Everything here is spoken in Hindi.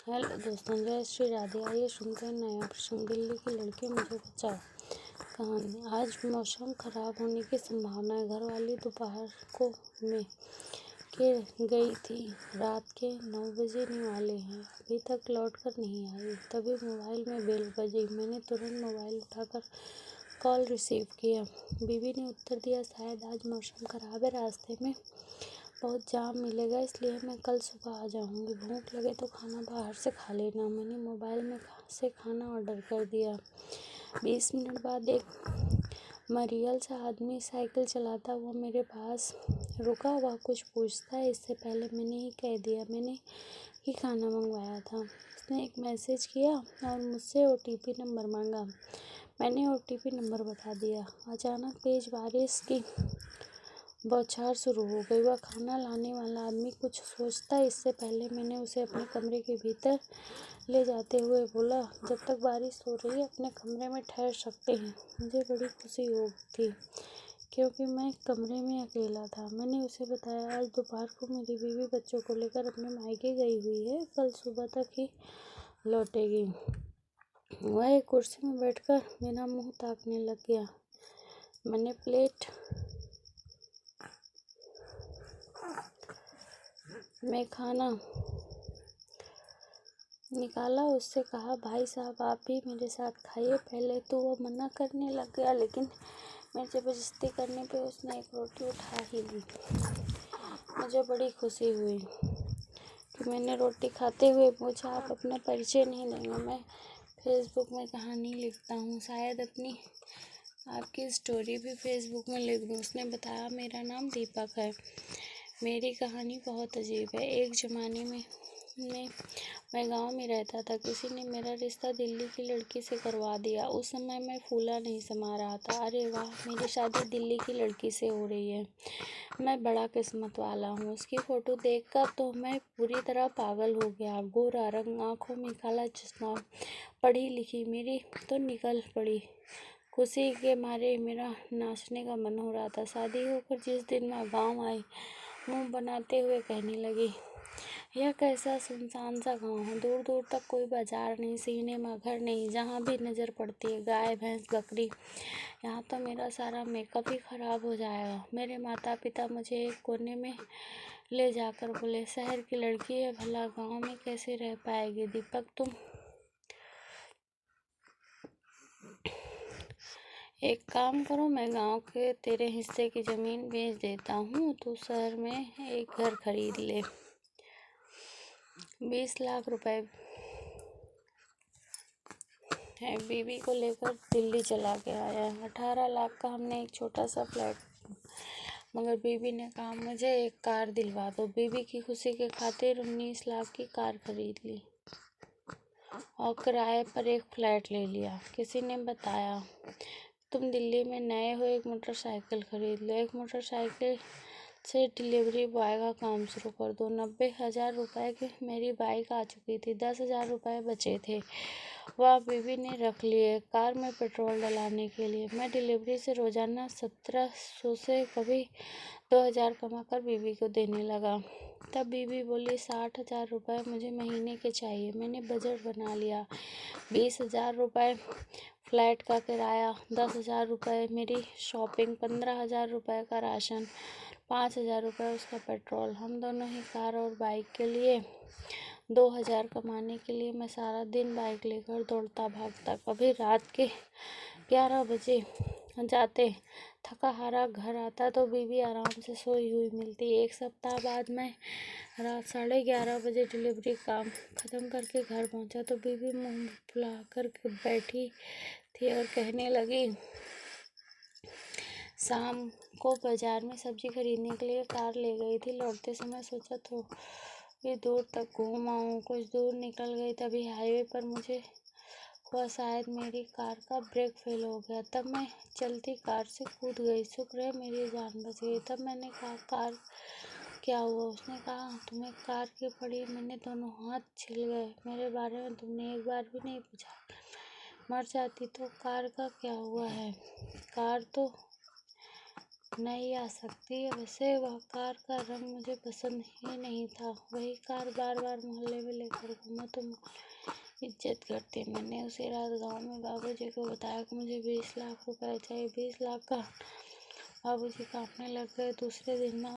हेलो दोस्तों, जय श्री राधे। आइए सुनते हैं नया प्रसंग। दिल्ली की लड़की मुझे बचाओ कहानी। आज मौसम खराब होने की संभावना है। घर वाली दोपहर को में के गई थी। रात के 9 बजने वाले हैं, अभी तक लौट कर नहीं आई। तभी मोबाइल में बेल बजी। मैंने तुरंत मोबाइल उठाकर कॉल रिसीव किया। बीवी ने उत्तर दिया, शायद आज मौसम खराब है, रास्ते में बहुत जाम मिलेगा, इसलिए मैं कल सुबह आ जाऊंगी। भूख लगे तो खाना बाहर से खा लेना। मैंने मोबाइल में से खाना ऑर्डर कर दिया। 20 मिनट बाद एक मरियल सा आदमी साइकिल चलाता हुआ मेरे पास रुका। वह कुछ पूछता है इससे पहले मैंने ही कह दिया मैंने ही खाना मंगवाया था। उसने एक मैसेज किया और मुझसे OTP नंबर मांगा। मैंने OTP नंबर बता दिया। अचानक तेज बारिश की बौछार शुरू हो गई। वह खाना लाने वाला आदमी कुछ सोचता इससे पहले मैंने उसे अपने कमरे के भीतर ले जाते हुए बोला, जब तक बारिश हो रही है अपने कमरे में ठहर सकते हैं। मुझे बड़ी खुशी हो थी क्योंकि मैं कमरे में अकेला था। मैंने उसे बताया, आज दोपहर को मेरी बीवी बच्चों को लेकर अपने मायके गई हुई है, कल सुबह तक ही लौटेगी। वह एक कुर्सी में बैठकर मेरा मुंह ताकने लग गया। मैंने प्लेट में खाना निकाला, उससे कहा, भाई साहब आप भी मेरे साथ खाइए। पहले तो वो मना करने लग गया, लेकिन मैं ज़बरदस्ती करने पे उसने एक रोटी उठा ही ली। मुझे बड़ी खुशी हुई कि मैंने रोटी खाते हुए पूछा, आप अपना परिचय नहीं देंगे? मैं फेसबुक में कहानी लिखता हूँ, शायद अपनी आपकी स्टोरी भी फेसबुक में लिख दूँ। उसने बताया, मेरा नाम दीपक है। मेरी कहानी बहुत अजीब है। एक ज़माने में मैं गांव में रहता था। किसी ने मेरा रिश्ता दिल्ली की लड़की से करवा दिया। उस समय मैं फूला नहीं समा रहा था। अरे वाह, मेरी शादी दिल्ली की लड़की से हो रही है, मैं बड़ा किस्मत वाला हूँ। उसकी फ़ोटो देखकर तो मैं पूरी तरह पागल हो गया। गोरा रंग, आँखों में काला चश्मा, पढ़ी लिखी, मेरी तो निकल पड़ी। खुशी के मारे मेरा नाचने का मन हो रहा था। शादी होकर जिस दिन मैं गाँव आई, मुंह बनाते हुए कहने लगी, यह कैसा सुनसान सा गांव है। दूर दूर तक कोई बाजार नहीं, सिनेमा घर नहीं, जहाँ भी नज़र पड़ती है गाय भैंस बकरी। यहाँ तो मेरा सारा मेकअप ही खराब हो जाएगा। मेरे माता पिता मुझे एक कोने में ले जाकर बोले, शहर की लड़की है, भला गांव में कैसे रह पाएगी? दीपक, तुम एक काम करो, मैं गांव के तेरे हिस्से की ज़मीन बेच देता हूँ, तू शहर में एक घर खरीद ले। 20 लाख रुपए है। बीवी को लेकर दिल्ली चला के आया। 18 लाख का हमने एक छोटा सा फ्लैट, मगर बीवी ने कहा, मुझे एक कार दिलवा दो। बीवी की खुशी के खातिर 19 लाख की कार खरीद ली और किराए पर एक फ्लैट ले लिया। किसी ने बताया, तुम दिल्ली में नए हो, एक मोटरसाइकिल खरीद लो। एक मोटरसाइकिल से डिलीवरी बॉय का काम शुरू कर दो। 90,000 रुपये की मेरी बाइक आ चुकी थी। 10,000 रुपये बचे थे, वह बीवी ने रख लिए कार में पेट्रोल डलाने के लिए। मैं डिलीवरी से रोज़ाना 1700 से कभी 2,000 कमाकर बीवी को देने लगा। तब बीवी बोली, 60,000 रुपये मुझे महीने के चाहिए। मैंने बजट बना लिया। 20,000 रुपये फ्लैट का किराया, 10,000 रुपये मेरी शॉपिंग, 15,000 रुपये का राशन, 5,000 रुपये उसका पेट्रोल। हम दोनों ही कार और बाइक के लिए 2,000 कमाने के लिए मैं सारा दिन बाइक लेकर दौड़ता भागता। कभी रात के 11 बजे जाते थका हारा घर आता तो बीवी आराम से सोई हुई मिलती। एक सप्ताह बाद मैं रात 11:30 बजे डिलीवरी काम ख़त्म करके घर पहुंचा तो बीवी मुंह फुला कर बैठी थी और कहने लगी, शाम को बाजार में सब्जी खरीदने के लिए कार ले गई थी। लौटते समय सोचा थोड़ी दूर तक घूम आऊँ। कुछ दूर निकल गई, तभी हाईवे पर मुझे हुआ शायद मेरी कार का ब्रेक फेल हो गया। तब मैं चलती कार से कूद गई। शुक्र है मेरी जान बच गई। तब मैंने कहा, कार क्या हुआ? उसने कहा, तुम्हें कार की पड़ी? मैंने दोनों हाथ छिल गए। मेरे बारे में तुमने एक बार भी नहीं पूछा। मर जाती तो कार का क्या हुआ है? कार तो नहीं आ सकती। वैसे वह कार का रंग मुझे पसंद ही नहीं था। वही कार बार बार मोहल्ले में लेकर घूमा तो मोहल्ले इज्जत करती। मैंने उसी रात गांव में बाबूजी को बताया कि मुझे 20 लाख रुपए चाहिए। 20 लाख का बाबूजी कांपने लग गए। दूसरे दिन मैं